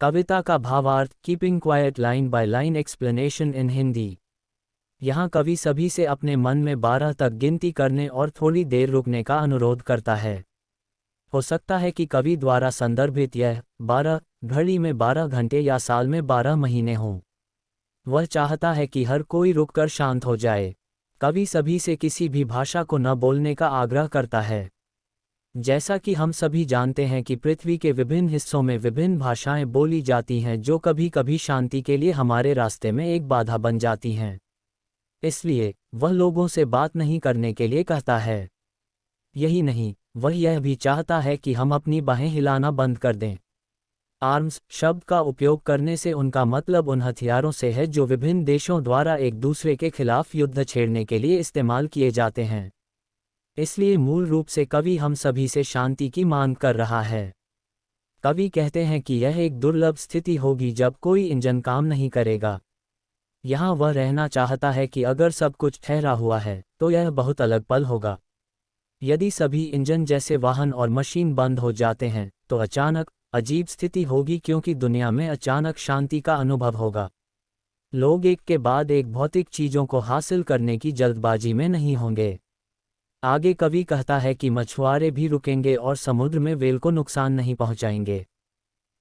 कविता का भावार्थ keeping quiet line by line explanation in Hindi. यहाँ कवि सभी से अपने मन में 12 तक गिनती करने और थोड़ी देर रुकने का अनुरोध करता है। हो सकता है कि कवि द्वारा संदर्भित यह 12 घड़ी में 12 घंटे या साल में 12 महीने हों। वह चाहता है कि हर कोई रुककर शांत हो जाए। कवि सभी से किसी भी भाषा को न बोलने का आग्रह करता है। जैसा कि हम सभी जानते हैं कि पृथ्वी के विभिन्न हिस्सों में विभिन्न भाषाएं बोली जाती हैं जो कभी कभी शांति के लिए हमारे रास्ते में एक बाधा बन जाती हैं। इसलिए वह लोगों से बात नहीं करने के लिए कहता है। यही नहीं, वह यह भी चाहता है कि हम अपनी बाहें हिलाना बंद कर दें। आर्म्स शब्द का उपयोग करने से उनका मतलब उन हथियारों से है जो विभिन्न देशों द्वारा एक दूसरे के खिलाफ युद्ध छेड़ने के लिए इस्तेमाल किए जाते हैं। इसलिए मूल रूप से कवि हम सभी से शांति की मांग कर रहा है। कवि कहते हैं कि यह एक दुर्लभ स्थिति होगी जब कोई इंजन काम नहीं करेगा। यहाँ वह रहना चाहता है कि अगर सब कुछ ठहरा हुआ है तो यह बहुत अलग पल होगा। यदि सभी इंजन जैसे वाहन और मशीन बंद हो जाते हैं तो अचानक अजीब स्थिति होगी, क्योंकि दुनिया में अचानक शांति का अनुभव होगा। लोग एक के बाद एक भौतिक चीज़ों को हासिल करने की जल्दबाजी में नहीं होंगे। आगे कवि कहता है कि मछुआरे भी रुकेंगे और समुद्र में व्हेल को नुकसान नहीं पहुंचाएंगे।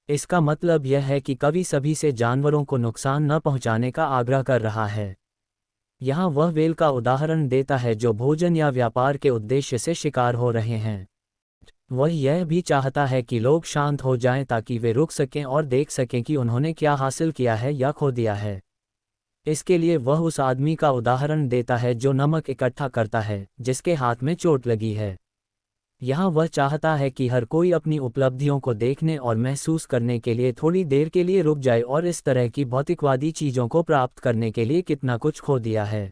इसका मतलब यह है कि कवि सभी से जानवरों को नुकसान न पहुंचाने का आग्रह कर रहा है। यहाँ वह व्हेल का उदाहरण देता है जो भोजन या व्यापार के उद्देश्य से शिकार हो रहे हैं। वह यह भी चाहता है कि लोग शांत हो जाएं ताकि वे रुक सकें और देख सकें कि उन्होंने क्या हासिल किया है या खो दिया है। इसके लिए वह उस आदमी का उदाहरण देता है जो नमक इकट्ठा करता है जिसके हाथ में चोट लगी है। यहाँ वह चाहता है कि हर कोई अपनी उपलब्धियों को देखने और महसूस करने के लिए थोड़ी देर के लिए रुक जाए और इस तरह की भौतिकवादी चीज़ों को प्राप्त करने के लिए कितना कुछ खो दिया है।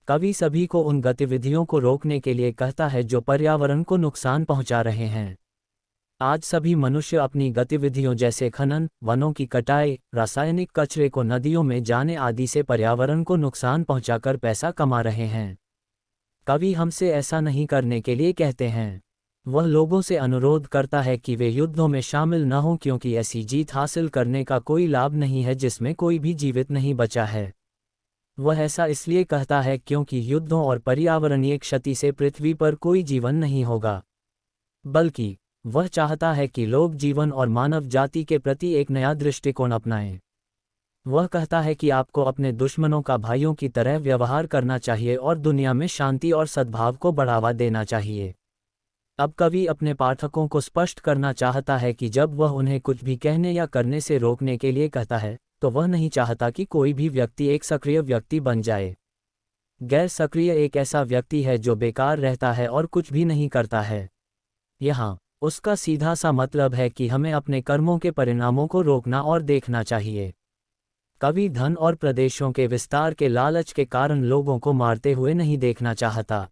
कवि सभी को उन गतिविधियों को रोकने के लिए कहता है जो पर्यावरण को नुकसान पहुंचा रहे हैं। आज सभी मनुष्य अपनी गतिविधियों जैसे खनन, वनों की कटाई, रासायनिक कचरे को नदियों में जाने आदि से पर्यावरण को नुकसान पहुंचाकर पैसा कमा रहे हैं। कवि हमसे ऐसा नहीं करने के लिए कहते हैं। वह लोगों से अनुरोध करता है कि वे युद्धों में शामिल न हों, क्योंकि ऐसी जीत हासिल करने का कोई लाभ नहीं है जिसमें कोई भी जीवित नहीं बचा है। वह ऐसा इसलिए कहता है क्योंकि युद्धों और पर्यावरणीय क्षति से पृथ्वी पर कोई जीवन नहीं होगा, बल्कि वह चाहता है कि लोग जीवन और मानव जाति के प्रति एक नया दृष्टिकोण अपनाएं। वह कहता है कि आपको अपने दुश्मनों का भाइयों की तरह व्यवहार करना चाहिए और दुनिया में शांति और सद्भाव को बढ़ावा देना चाहिए। अब कवि अपने पाठकों को स्पष्ट करना चाहता है कि जब वह उन्हें कुछ भी कहने या करने से रोकने के लिए कहता है तो वह नहीं चाहता कि कोई भी व्यक्ति एक सक्रिय व्यक्ति बन जाए। गैर सक्रिय एक ऐसा व्यक्ति है जो बेकार रहता है और कुछ भी नहीं करता है। यहाँ उसका सीधा सा मतलब है कि हमें अपने कर्मों के परिणामों को रोकना और देखना चाहिए। कवि धन और प्रदेशों के विस्तार के लालच के कारण लोगों को मारते हुए नहीं देखना चाहता।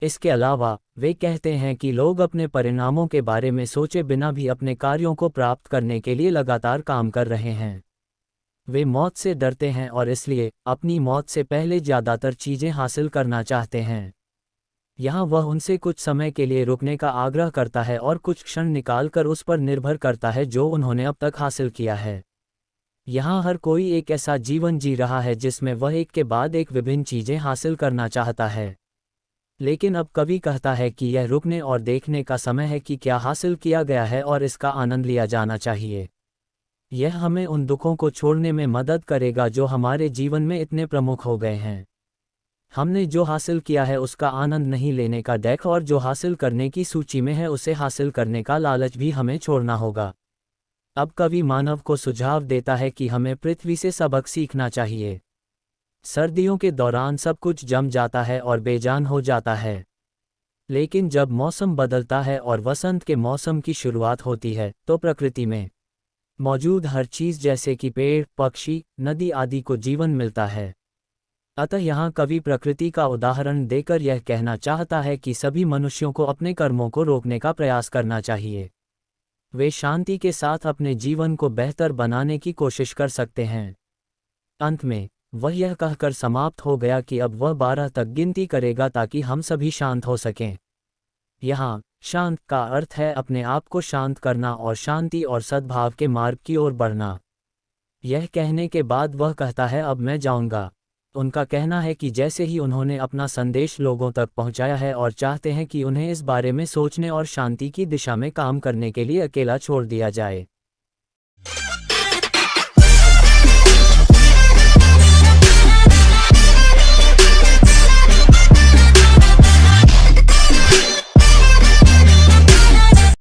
इसके अलावा वे कहते हैं कि लोग अपने परिणामों के बारे में सोचे बिना भी अपने कार्यों को प्राप्त करने के लिए लगातार काम कर रहे हैं। वे मौत से डरते हैं और इसलिए अपनी मौत से पहले ज़्यादातर चीज़ें हासिल करना चाहते हैं। यहाँ वह उनसे कुछ समय के लिए रुकने का आग्रह करता है और कुछ क्षण निकालकर उस पर निर्भर करता है जो उन्होंने अब तक हासिल किया है। यहाँ हर कोई एक ऐसा जीवन जी रहा है जिसमें वह एक के बाद एक विभिन्न चीज़ें हासिल करना चाहता है। लेकिन अब कवि कहता है कि यह रुकने और देखने का समय है कि क्या हासिल किया गया है और इसका आनंद लिया जाना चाहिए। यह हमें उन दुखों को छोड़ने में मदद करेगा जो हमारे जीवन में इतने प्रमुख हो गए हैं। हमने जो हासिल किया है उसका आनंद नहीं लेने का डैक और जो हासिल करने की सूची में है उसे हासिल करने का लालच भी हमें छोड़ना होगा। अब कवि मानव को सुझाव देता है कि हमें पृथ्वी से सबक सीखना चाहिए। सर्दियों के दौरान सब कुछ जम जाता है और बेजान हो जाता है, लेकिन जब मौसम बदलता है और वसंत के मौसम की शुरुआत होती है तो प्रकृति में मौजूद हर चीज़ जैसे कि पेड़, पक्षी, नदी आदि को जीवन मिलता है। अतः यहाँ कवि प्रकृति का उदाहरण देकर यह कहना चाहता है कि सभी मनुष्यों को अपने कर्मों को रोकने का प्रयास करना चाहिए। वे शांति के साथ अपने जीवन को बेहतर बनाने की कोशिश कर सकते हैं। अंत में वह यह कहकर समाप्त हो गया कि अब वह 12 तक गिनती करेगा ताकि हम सभी शांत हो सकें। यहाँ शांत का अर्थ है अपने आप को शांत करना और शांति और सद्भाव के मार्ग की ओर बढ़ना। यह कहने के बाद वह कहता है, अब मैं जाऊंगा। उनका कहना है कि जैसे ही उन्होंने अपना संदेश लोगों तक पहुंचाया है और चाहते हैं कि उन्हें इस बारे में सोचने और शांति की दिशा में काम करने के लिए अकेला छोड़ दिया जाए।